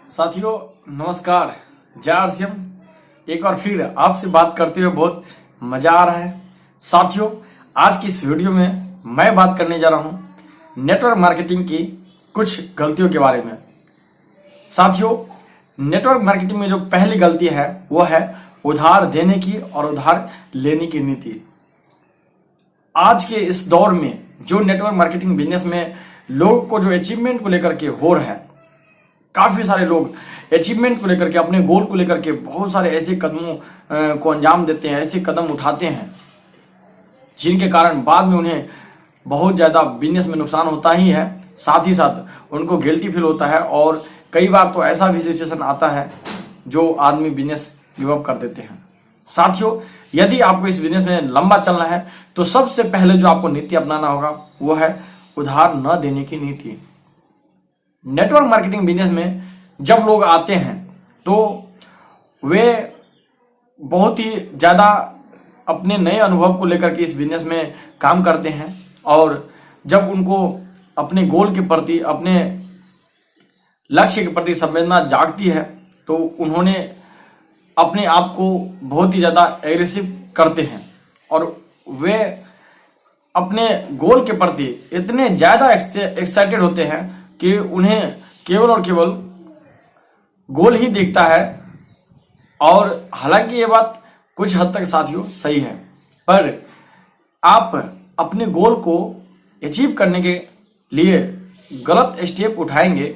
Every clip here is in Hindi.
साथियों नमस्कार। जय आरसीएम। एक बार फिर आपसे बात करते हुए बहुत मजा आ रहा है। साथियों आज की इस वीडियो में मैं बात करने जा रहा हूं नेटवर्क मार्केटिंग की कुछ गलतियों के बारे में। साथियों नेटवर्क मार्केटिंग में जो पहली गलती है वो है उधार देने की और उधार लेने की नीति। आज के इस दौर में जो नेटवर्क मार्केटिंग बिजनेस में लोगों को जो अचीवमेंट को लेकर के हो रहा है, काफी सारे लोग अचीवमेंट को लेकर के अपने गोल को लेकर के बहुत सारे ऐसे कदमों को अंजाम देते हैं, ऐसे कदम उठाते हैं जिनके कारण बाद में उन्हें बहुत ज्यादा बिजनेस में नुकसान होता ही है, साथ ही साथ उनको गिल्टी फील होता है और कई बार तो ऐसा भी सिचुएशन आता है जो आदमी बिजनेस गिव अप कर देते हैं। साथियों यदि आपको इस बिजनेस में लंबा चलना है तो सबसे पहले जो आपको नीति अपनाना होगा वो है उधार न देने की नीति। नेटवर्क मार्केटिंग बिजनेस में जब लोग आते हैं तो वे बहुत ही ज्यादा अपने नए अनुभव को लेकर के इस बिजनेस में काम करते हैं और जब उनको अपने गोल के प्रति, अपने लक्ष्य के प्रति संवेदना जागती है तो उन्होंने अपने आप को बहुत ही ज्यादा एग्रेसिव करते हैं और वे अपने गोल के प्रति इतने ज्यादा एक्साइटेड होते हैं कि उन्हें केवल और केवल गोल ही दिखता है। और हालांकि ये बात कुछ हद तक साथियों सही है, पर आप अपने गोल को अचीव करने के लिए गलत स्टेप उठाएंगे,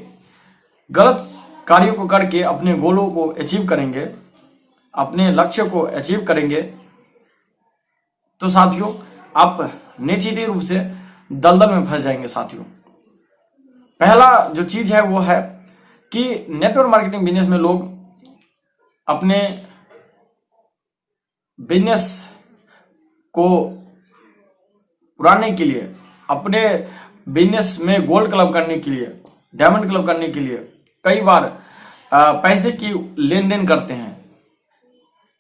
गलत कार्यों को करके अपने गोलों को अचीव करेंगे, अपने लक्ष्य को अचीव करेंगे तो साथियों आप निश्चित रूप से दलदल में फंस जाएंगे। साथियों पहला जो चीज है वो है कि नेटवर्क मार्केटिंग बिजनेस में लोग अपने बिजनेस को उड़ाने के लिए, अपने बिजनेस में गोल्ड क्लब करने के लिए, डायमंड क्लब करने के लिए कई बार पैसे की लेन देन करते हैं।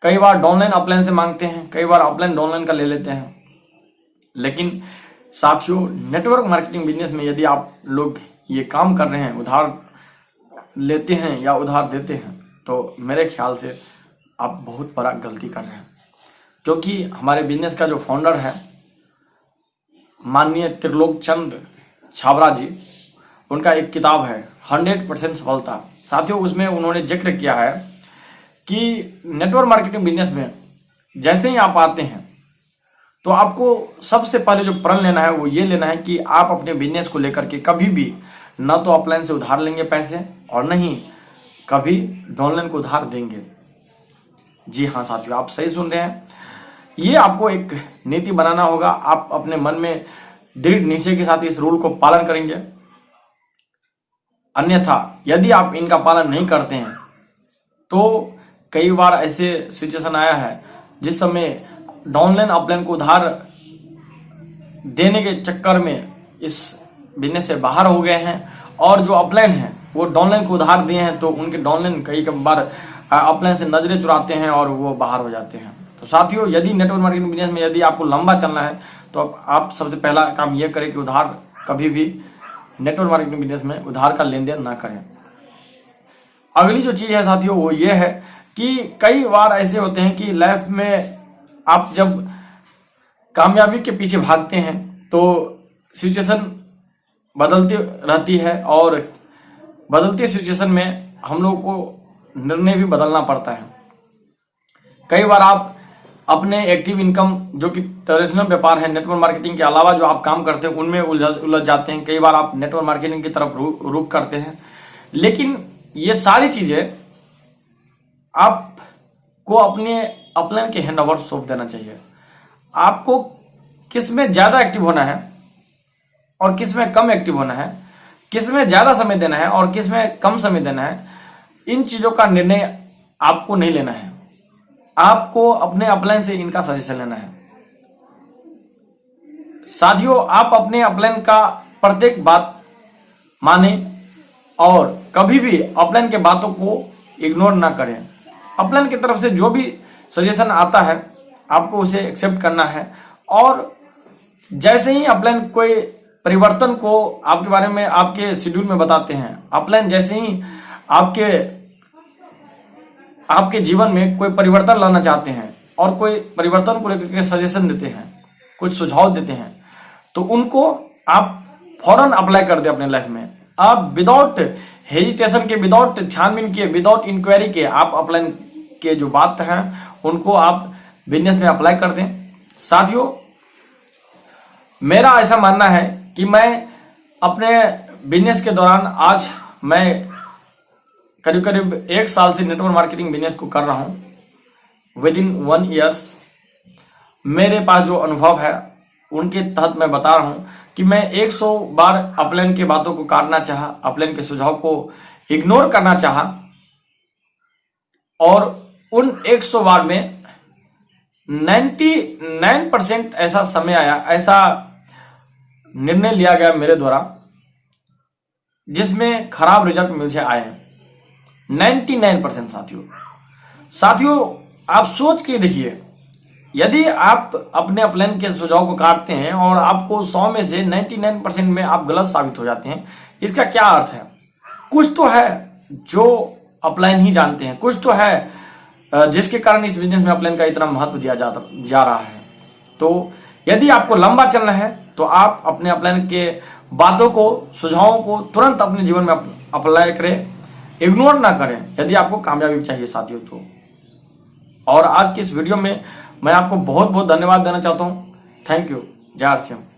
कई बार डाउनलाइन अपलाइन से मांगते हैं, कई बार अपलाइन डाउनलाइन का ले लेते हैं। लेकिन साथियों नेटवर्क मार्केटिंग बिजनेस में यदि आप लोग ये काम कर रहे हैं, उधार लेते हैं या उधार देते हैं, तो मेरे ख्याल से आप बहुत बड़ा गलती कर रहे हैं। क्योंकि हमारे बिजनेस का जो फाउंडर है माननीय त्रिलोक चंद्र छाबड़ा जी, उनका एक किताब है 100% सफलता। साथियों उसमें उन्होंने जिक्र किया है कि नेटवर्क मार्केटिंग बिजनेस में जैसे ही आप आते हैं तो आपको सबसे पहले जो प्रण लेना है वो ये लेना है कि आप अपने बिजनेस को लेकर के कभी भी न तो अपलाइन से उधार लेंगे पैसे और न ही कभी डाउनलाइन को उधार देंगे। जी हाँ साथियों आप सही सुन रहे हैं, ये आपको एक नीति बनाना होगा। आप अपने मन में दृढ़ निश्चय के साथ इस रूल को पालन करेंगे, अन्यथा यदि आप इनका पालन नहीं करते हैं तो कई बार ऐसे सिचुएशन आया है जिस समय डाउनलाइन अपलाइन को उधार देने के चक्कर में इस बिजनेस से बाहर हो गए हैं और जो अपलाइन है वो डाउनलाइन को उधार दिए हैं तो उनके डाउनलाइन कई बार अपलाइन से नजरें चुराते हैं और वो बाहर हो जाते हैं। तो साथियों यदि नेटवर्क मार्केटिंग बिजनेस में यदि आपको लंबा चलना है तो आप सबसे पहला काम यह करें कि उधार कभी भी नेटवर्क मार्केटिंग बिजनेस में उधार का लेन देन ना करें। अगली जो चीज है साथियों वो ये है कि कई बार ऐसे होते हैं कि लाइफ में आप जब कामयाबी के पीछे भागते हैं तो सिचुएशन बदलती रहती है और बदलती सिचुएशन में हम लोगों को निर्णय भी बदलना पड़ता है। कई बार आप अपने एक्टिव इनकम जो कि ट्रेडिशनल व्यापार है, नेटवर्क मार्केटिंग के अलावा जो आप काम करते हैं उनमें उलझ जाते हैं। कई बार आप नेटवर्क मार्केटिंग की तरफ रुख करते हैं। लेकिन ये सारी चीजें आपको अपने अपलाइन के हैंड ओवर सौंप देना चाहिए। आपको किस में ज्यादा एक्टिव होना है और किस में कम एक्टिव होना है, किस में ज्यादा समय देना है और किस में कम समय देना है, इन चीजों का निर्णय आपको नहीं लेना है। आपको अपने अपलाइन से इनका सजेशन लेना है। साथियों आप अपने अपलाइन का प्रत्येक बात माने और कभी भी अपलाइन के बातों को इग्नोर ना करें। अपलाइन की तरफ से जो भी सजेशन आता है आपको उसे एक्सेप्ट करना है और जैसे ही अपलाइन कोई परिवर्तन को आपके बारे में आपके शेड्यूल में बताते हैं, अपलाइन जैसे ही आपके जीवन में कोई परिवर्तन लाना चाहते हैं और कोई परिवर्तन को लेकर के सजेशन देते हैं, कुछ सुझाव देते हैं, तो उनको आप फौरन अप्लाई कर दे अपने लाइफ में। आप विदाउट हेजिटेशन के, विदाउट छानबीन के, विदाउट इंक्वायरी के आप अप्लाई के जो बात है उनको आप बिजनेस में अप्लाई कर दें। साथियों, मेरा ऐसा मानना है कि मैं अपने बिजनेस के दौरान आज मैं करीब करीब 1 साल से नेटवर्क मार्केटिंग बिजनेस को कर रहा हूं। विद इन 1 ईयर्स मेरे पास जो अनुभव है उनके तहत मैं बता रहा हूं कि मैं 100 बार अपलाइन के बातों को काटना चाहा, अपलाइन के सुझाव को इग्नोर करना चाहा, और उन 100 बार में 99% ऐसा समय आया, ऐसा निर्णय लिया गया मेरे द्वारा जिसमें खराब रिजल्ट मुझे आए हैं। 99% साथियों, आप सोच के देखिए, यदि आप अपने अपलाइन के सुझाव को काटते हैं और आपको 100 में से 99% में आप गलत साबित हो जाते हैं, इसका क्या अर्थ है? कुछ तो है जो अपलाइन ही जानते हैं, कुछ तो है जिसके कारण इस बिजनेस में अपलाइन का इतना महत्व दिया जा रहा है। तो यदि आपको लंबा चलना है तो आप अपने अपलाइन के बातों को, सुझावों को तुरंत अपने जीवन में अप्लाई करें, इग्नोर ना करें यदि आपको कामयाबी चाहिए साथियों तो। और आज की इस वीडियो में मैं आपको बहुत बहुत धन्यवाद देना चाहता हूं। Thank you. जय श्री राम।